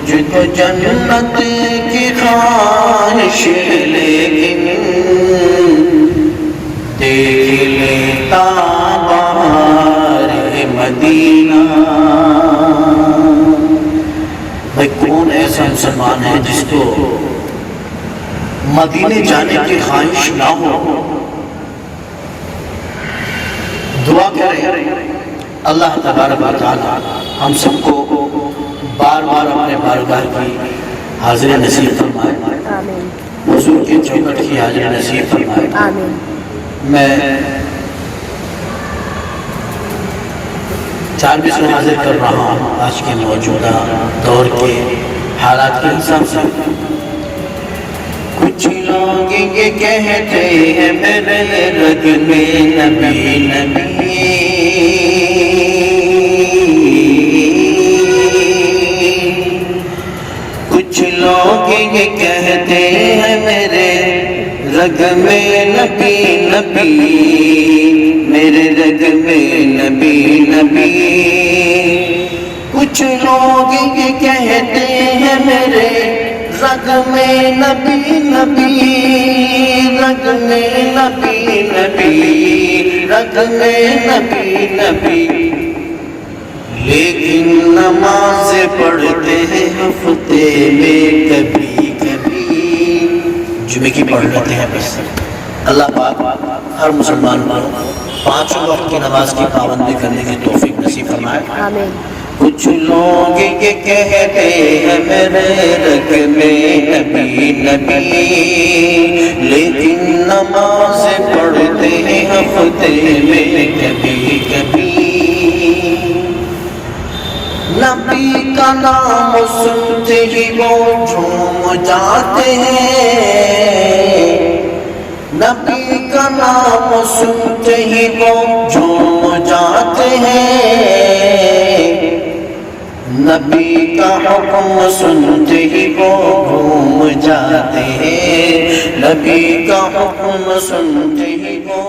مجھ کو جنت کی خواہش لیکن دیکھ لیتا بہار مدینہ۔ بھائی کون ایسا مسلمان ہے جس کو مدینے جانے کی خواہش نہ ہو؟ دعا کریں اللہ تبارک و تعالی ہم سب کو بار بار اپنے بارگاہ کی حاضر نصیب فرمائے، حضور کی چوکھٹ کی حاضر نصیب فرمائے۔ میں 4 بسم حاضر کر رہا ہوں آج کے موجودہ دور کے حالات کے حساب سے۔ کچھ لوگ یہ کہتے ہیں میرے رگ میں نبی نبی، کچھ لوگ یہ کہتے ہیں میرے رگ میں نبی نبی، میرے رگ میں نبی نبی۔ کچھ لوگ یہ کہتے ہیں میرے رگ میں نبی نبی، رگ میں نبی نبی، رگ میں نبی نبی، لیکن نماز پڑھتے ہیں ہفتے میں کبھی کبھی، جمعے کی پڑھ لیتے ہیں بس۔ اللہ پاک ہر مسلمان کو 5 وقت کی نماز کی پابندی کرنے کی توفیق نصیب فرمائے۔ آمین۔ کچھ لوگ یہ کہتے ہیں میرے رگ میں نبی نبی، لیکن نماز پڑھتے ہیں ہفتے میں کبھی کبھی۔ نبی کا نام سنتے ہی وہ جھوم جاتے ہیں، نبی کا نام سنتے ہی وہ جھوم جاتے ہیں، نبی کا حکم سنتے ہی وہ گھوم جاتے ہیں، نبی کا حکم سنتے ہی وہ